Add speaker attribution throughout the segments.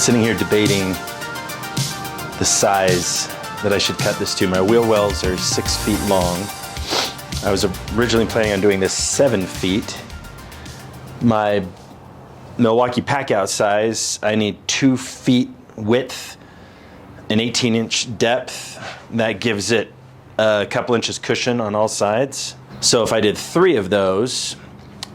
Speaker 1: sitting here debating the size that I should cut this to. My wheel wells are 6 feet long. I was originally planning on doing this 7 feet. My Milwaukee Packout size, I need 2 feet width, an 18-inch depth. That gives it a couple inches cushion on all sides. So if I did 3 of those,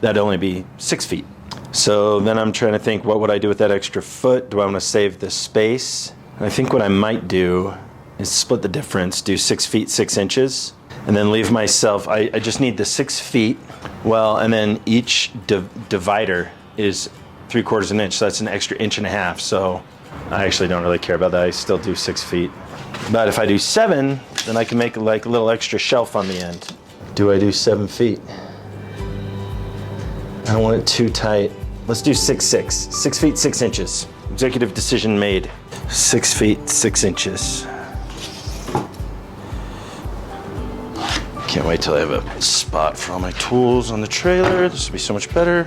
Speaker 1: that'd only be 6 feet. So then I'm trying to think, what would I do with that extra foot? Do I want to save the space? And I think what I might do is split the difference, do 6 feet, 6 inches, and then leave myself, I just need the 6 feet. Well, and then each divider is 3/4 inch, so that's an extra 1.5 inches. So I actually don't really care about that. I still do 6 feet. But if I do 7, then I can make like a little extra shelf on the end. Do I do 7 feet? I don't want it too tight. Let's do 6'6". 6 feet, 6 inches. Executive decision made. 6 feet, 6 inches. Can't wait till I have a spot for all my tools on the trailer. This will be so much better.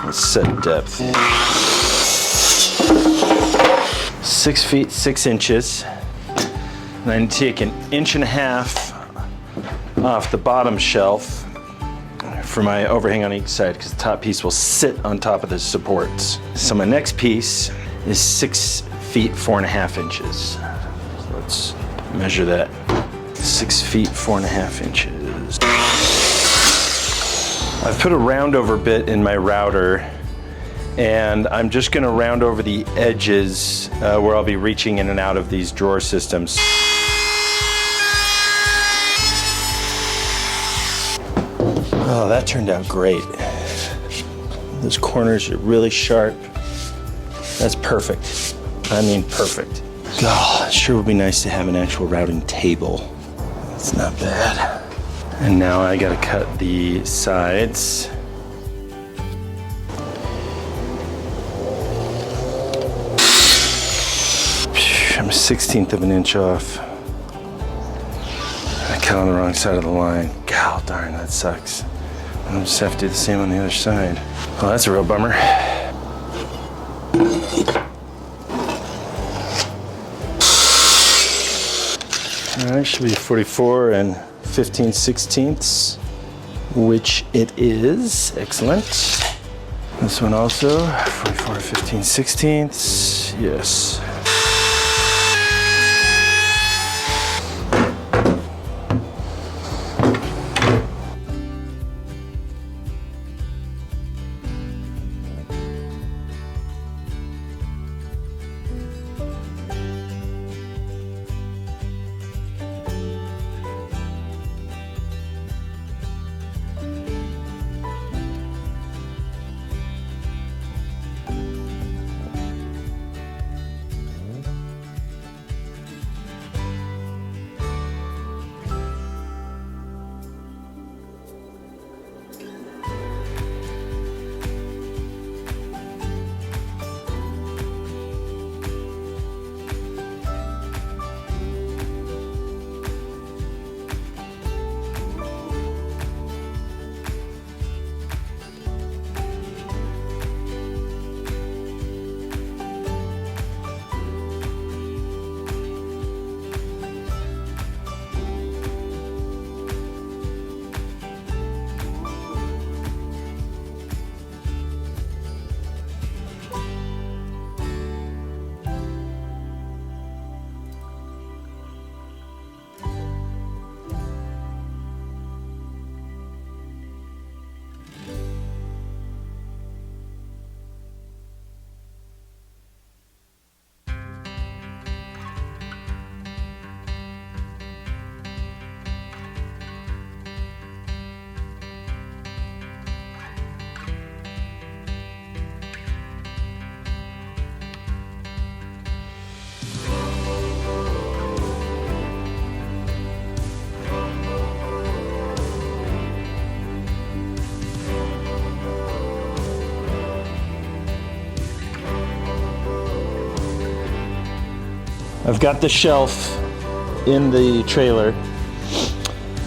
Speaker 1: Let's set depth. 6 feet, 6 inches. And I take an 1.5 inches off the bottom shelf for my overhang on each side, because the top piece will sit on top of the supports. So my next piece is 6 feet, 4.5 inches. So let's measure that. 6 feet, 4.5 inches. I've put a round over bit in my router, and I'm just gonna round over the edges where I'll be reaching in and out of these drawer systems. Oh, that turned out great. Those corners are really sharp. That's perfect. I mean, perfect. God, it sure would be nice to have an actual routing table. It's not bad. And now I gotta cut the sides. I'm 1/16 of an inch off. I cut on the wrong side of the line. God darn, that sucks. I'll just have to do the same on the other side. Well, that's a real bummer. All right, should be 44 and 15/16, which it is. Excellent. This one also, 44 15/16. Yes. I've got the shelf in the trailer,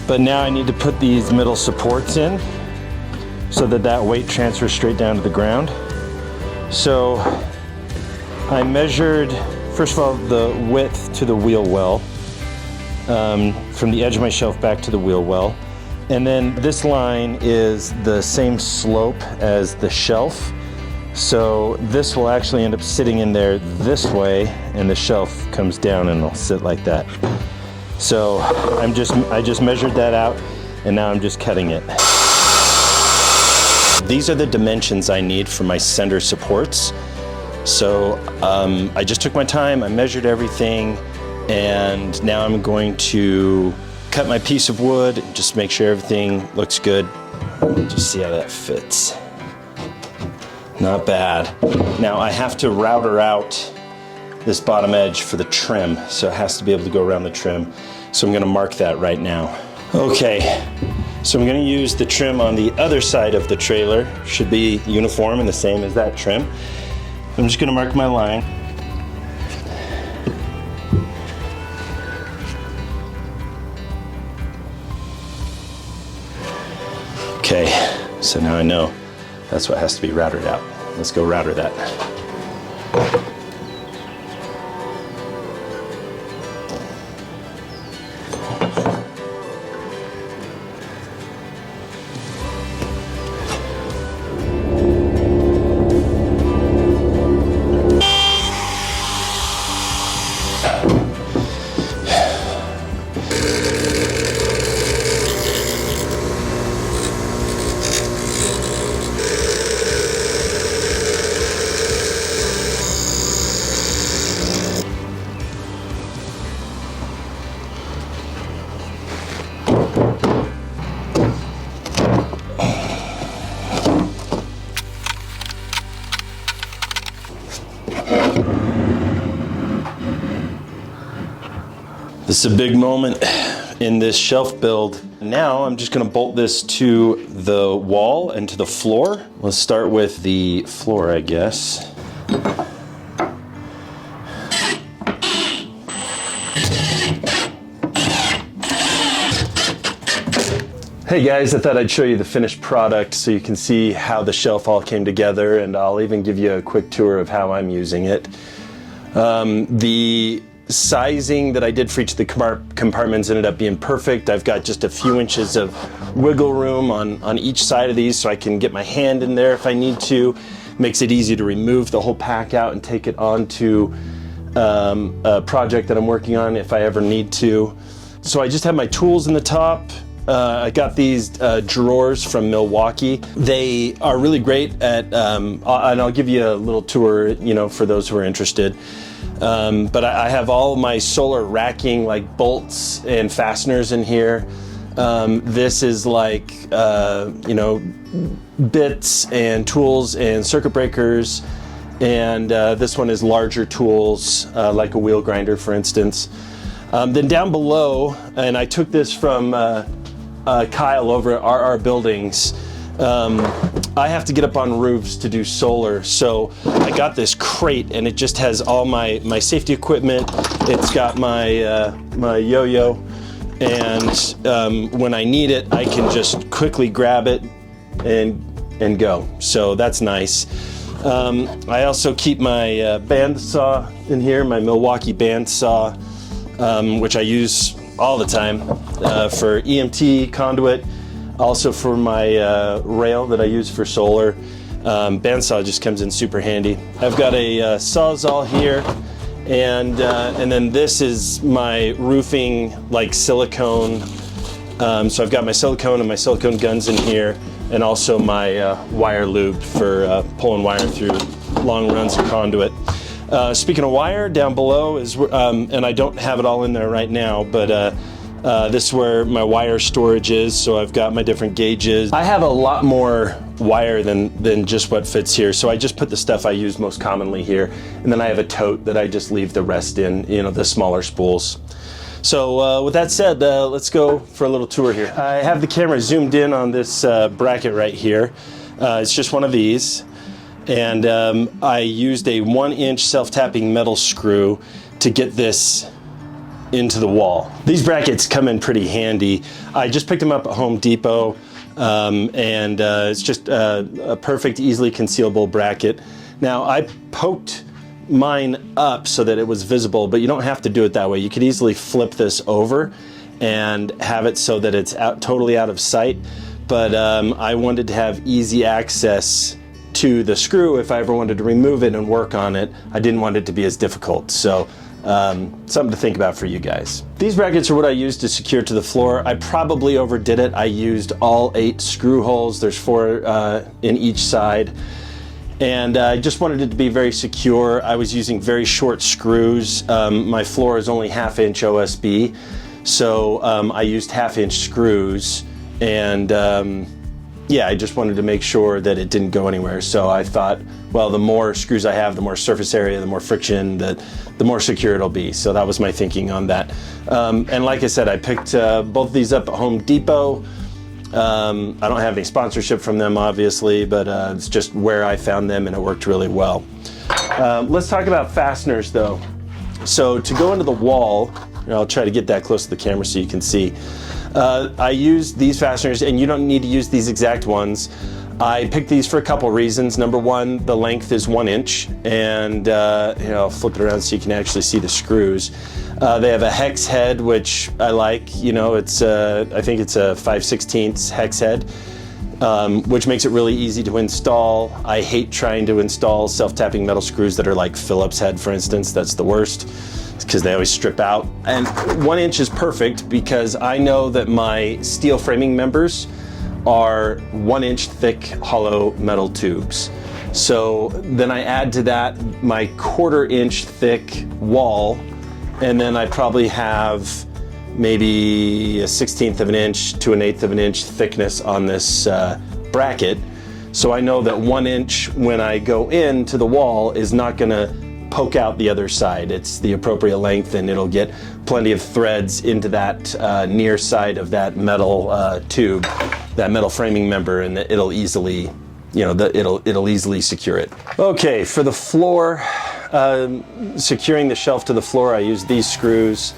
Speaker 1: but now I need to put these middle supports in so that that weight transfers straight down to the ground. So I measured, first of all, the width to the wheel well, from the edge of my shelf back to the wheel well. And then this line is the same slope as the shelf. So this will actually end up sitting in there this way, and the shelf comes down and it'll sit like that. So I just measured that out, and now I'm just cutting it. These are the dimensions I need for my center supports. So I just took my time, I measured everything, and now I'm going to cut my piece of wood and just make sure everything looks good. Just see how that fits. Not bad. Now I have to router out this bottom edge for the trim, so it has to be able to go around the trim. So I'm gonna mark that right now. Okay, so I'm gonna use the trim on the other side of the trailer. Should be uniform and the same as that trim. I'm just gonna mark my line. Okay, so now I know that's what has to be routed out. Let's go router that. This is a big moment in this shelf build. Now I'm just gonna bolt this to the wall and to the floor. Let's start with the floor, I guess. Hey guys, I thought I'd show you the finished product so you can see how the shelf all came together, and I'll even give you a quick tour of how I'm using it. The sizing that I did for each of the compartments ended up being perfect. I've got just a few inches of wiggle room on each side of these so I can get my hand in there if I need to. Makes it easy to remove the whole pack out and take it onto a project that I'm working on if I ever need to. So I just have my tools in the top. I got these drawers from Milwaukee. They are really great at, and I'll give you a little tour, you know, for those who are interested. But I have all my solar racking, like bolts and fasteners in here. This is like, you know, bits and tools and circuit breakers. And this one is larger tools, like a wheel grinder, for instance. Then down below, and I took this from Kyle over at RR Buildings. I have to get up on roofs to do solar, so I got this crate, and it just has all my safety equipment. It's got my my yo-yo, and when I need it, I can just quickly grab it and go. So that's nice. I also keep my band saw in here, my Milwaukee band saw, which I use all the time for EMT conduit. Also for my rail that I use for solar. Bandsaw just comes in super handy. I've got a Sawzall here, and then this is my roofing, like silicone. So I've got my silicone and my silicone guns in here, and also my wire lube for pulling wire through long runs of conduit. Speaking of wire, down below is, and I don't have it all in there right now, but this is where my wire storage is, so I've got my different gauges. I have a lot more wire than just what fits here, so I just put the stuff I use most commonly here, and then I have a tote that I just leave the rest in, you know, the smaller spools. So with that said, let's go for a little tour here. I have the camera zoomed in on this bracket right here. It's just one of these, and I used a 1-inch self-tapping metal screw to get this into the wall. These brackets come in pretty handy. I just picked them up at Home Depot, and it's just a perfect, easily concealable bracket. Now I poked mine up so that it was visible, but you don't have to do it that way. You could easily flip this over and have it so that it's totally out of sight. But I wanted to have easy access to the screw if I ever wanted to remove it and work on it. I didn't want it to be as difficult. So something to think about for you guys. These brackets are what I used to secure to the floor. I probably overdid it. I used all 8 screw holes. There's 4 in each side. And I just wanted it to be very secure. I was using very short screws. My floor is only 1/2 inch OSB. So I used 1/2 inch screws, and yeah, I just wanted to make sure that it didn't go anywhere. So I thought, well, the more screws I have, the more surface area, the more friction, the more secure it'll be. So that was my thinking on that. And like I said, I picked both of these up at Home Depot. I don't have any sponsorship from them, obviously, but it's just where I found them, and it worked really well. Let's talk about fasteners, though. So to go into the wall, I'll try to get that close to the camera so you can see. I use these fasteners, and you don't need to use these exact ones. I picked these for a couple reasons. Number one, the length is 1 inch, and I'll flip it around so you can actually see the screws. They have a hex head, which I like. It's I think it's a 5/16 hex head, which makes it really easy to install. I hate trying to install self-tapping metal screws that are like Phillips head, for instance. That's the worst, because they always strip out. And 1 inch is perfect because I know that my steel framing members are 1 inch thick hollow metal tubes. So then I add to that my 1/4 inch thick wall, and then I probably have maybe a 1/16 of an inch to an 1/8 of an inch thickness on this bracket. So I know that 1 inch when I go into the wall is not gonna poke out the other side. It's the appropriate length, and it'll get plenty of threads into that near side of that metal tube, that metal framing member, and it'll easily, it'll easily secure it. Okay, for the floor, securing the shelf to the floor, I use these screws.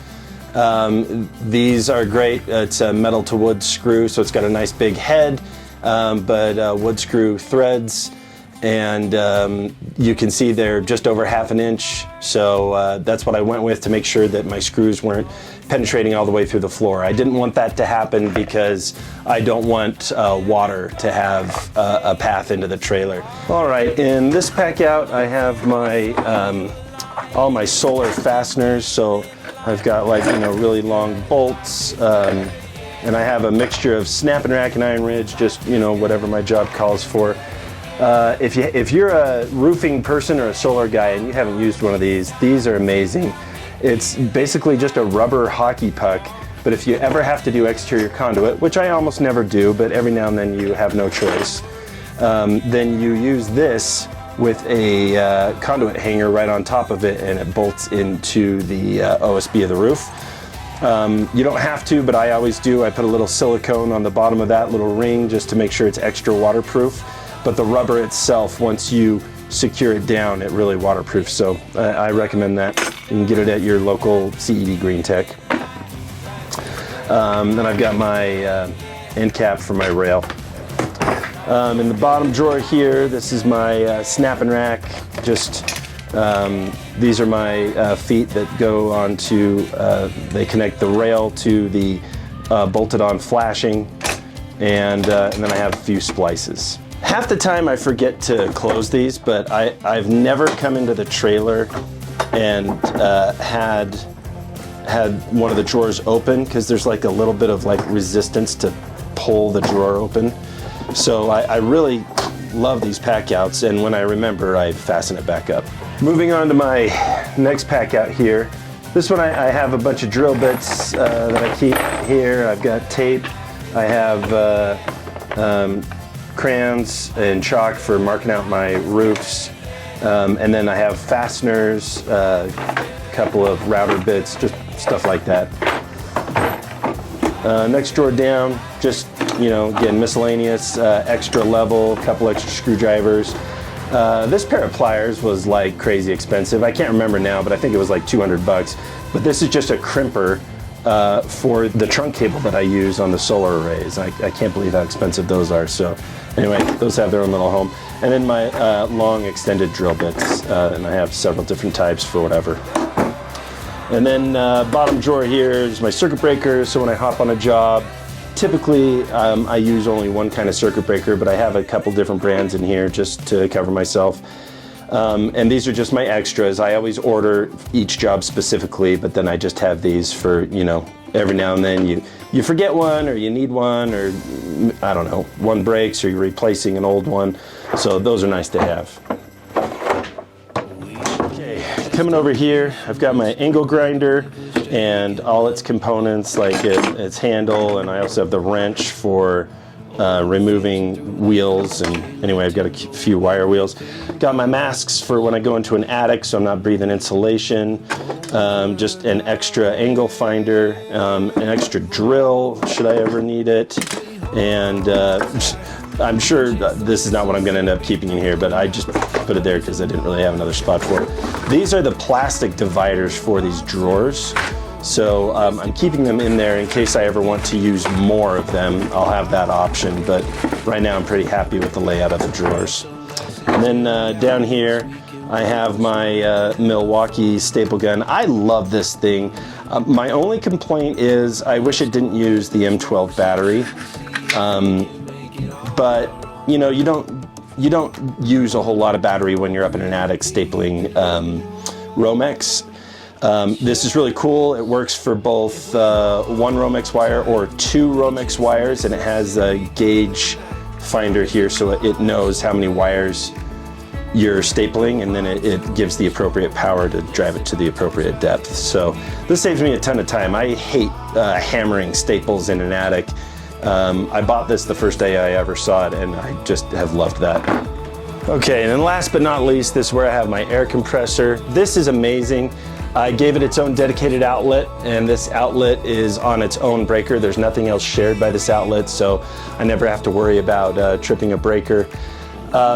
Speaker 1: These are great. It's a metal to wood screw, so it's got a nice big head, but wood screw threads. And you can see they're just over 1/2 inch, so that's what I went with to make sure that my screws weren't penetrating all the way through the floor. I didn't want that to happen because I don't want water to have a path into the trailer. All right, in this pack out, I have my all my solar fasteners. So I've got really long bolts, and I have a mixture of snap and rack and iron ridge, just whatever my job calls for. If you're a roofing person or a solar guy and you haven't used one of these are amazing. It's basically just a rubber hockey puck, but if you ever have to do exterior conduit, which I almost never do, but every now and then you have no choice, then you use this with a conduit hanger right on top of it, and it bolts into the OSB of the roof. You don't have to, but I always do. I put a little silicone on the bottom of that little ring just to make sure it's extra waterproof. But the rubber itself, once you secure it down, it really waterproofs. So I recommend that. You can get it at your local CED Green Tech. Then I've got my end cap for my rail. In the bottom drawer here, this is my snap and rack. Just these are my feet that go onto, they connect the rail to the bolted on flashing, and then I have a few splices. Half the time I forget to close these, but I've never come into the trailer and had one of the drawers open, because there's like a little bit of resistance to pull the drawer open. So I really love these pack outs, and when I remember, I fasten it back up. Moving on to my next pack out here. This one I have a bunch of drill bits that I keep here. I've got tape. I have crayons and chalk for marking out my roofs, and then I have fasteners, a couple of router bits, just stuff like that. Next drawer down, just again, miscellaneous, extra level, a couple extra screwdrivers. This pair of pliers was like crazy expensive. I can't remember now, but I think it was like 200 bucks. But this is just a crimper for the trunk cable that I use on the solar arrays. I can't believe how expensive those are. So anyway, those have their own little home. And then my long extended drill bits, and I have several different types for whatever. And then bottom drawer here is my circuit breaker. So when I hop on a job, typically I use only one kind of circuit breaker, but I have a couple different brands in here just to cover myself. And these are just my extras. I always order each job specifically, but then I just have these for, you know, every now and then you forget one, or you need one, or I don't know, one breaks, or you're replacing an old one. So those are nice to have. Okay, coming over here, I've got my angle grinder and all its components, like its handle, and I also have the wrench for removing wheels. And anyway, I've got a few wire wheels. Got my masks for when I go into an attic, so I'm not breathing insulation. Just an extra angle finder, an extra drill should I ever need it. And I'm sure this is not what I'm going to end up keeping in here, but I just put it there because I didn't really have another spot for it. These are the plastic dividers for these drawers. So I'm keeping them in there in case I ever want to use more of them. I'll have that option, but right now I'm pretty happy with the layout of the drawers. And then down here I have my Milwaukee staple gun. I love this thing. My only complaint is I wish it didn't use the M12 battery, but you know, you don't use a whole lot of battery when you're up in an attic stapling Romex. This is really cool. It works for both one Romex wire or two Romex wires, and it has a gauge finder here so it knows how many wires you're stapling, and then it gives the appropriate power to drive it to the appropriate depth. So this saves me a ton of time. I hate hammering staples in an attic. I bought this the first day I ever saw it, and I just have loved that. Okay, and then last but not least, this is where I have my air compressor. This is amazing. I gave it its own dedicated outlet, and this outlet is on its own breaker. There's nothing else shared by this outlet, so I never have to worry about tripping a breaker.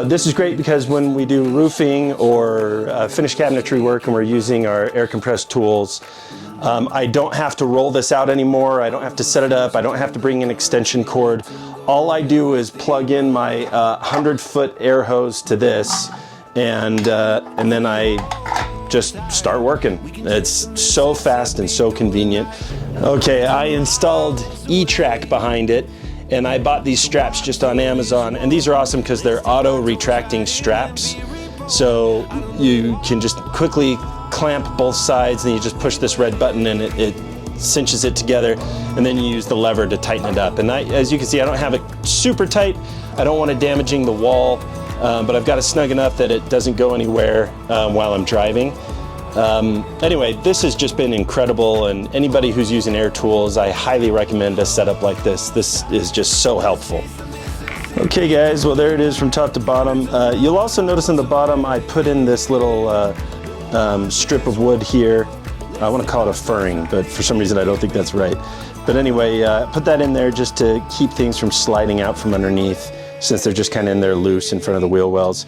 Speaker 1: This is great because when we do roofing or finished cabinetry work and we're using our air compressed tools, I don't have to roll this out anymore. I don't have to set it up. I don't have to bring an extension cord. All I do is plug in my 100-foot air hose to this, and then I just start working. It's so fast and so convenient. Okay, I installed E-Track behind it, and I bought these straps just on Amazon, and these are awesome because they're auto retracting straps. So you can just quickly clamp both sides, and you just push this red button and it cinches it together, and then you use the lever to tighten it up. And as you can see, I don't have it super tight. I don't want it damaging the wall, but I've got it snug enough that it doesn't go anywhere while I'm driving. Anyway, this has just been incredible, and anybody who's using air tools, I highly recommend a setup like this. This is just so helpful. Okay guys, well there it is from top to bottom. You'll also notice in the bottom I put in this little strip of wood here. I want to call it a furring, but for some reason I don't think that's right. But anyway, put that in there just to keep things from sliding out from underneath, since they're just kind of in there loose in front of the wheel wells.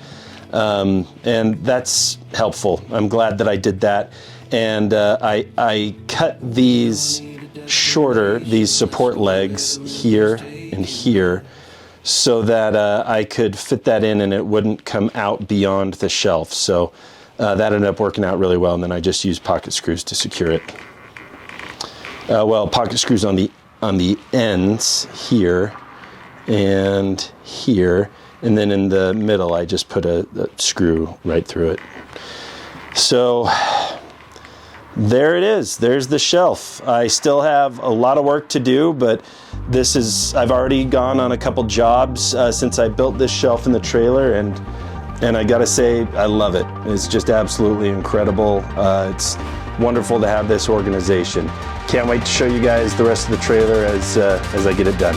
Speaker 1: And that's helpful. I'm glad that I did that. And I cut these shorter, these support legs here and here, so that I could fit that in and it wouldn't come out beyond the shelf. So that ended up working out really well, and then I just used pocket screws to secure it. Well, pocket screws on the ends here and here, and then in the middle I just put a screw right through it. So there it is. There's the shelf. I still have a lot of work to do, but I've already gone on a couple jobs since I built this shelf in the trailer, and I gotta say, I love it. It's just absolutely incredible. It's wonderful to have this organization. Can't wait to show you guys the rest of the trailer as I get it done.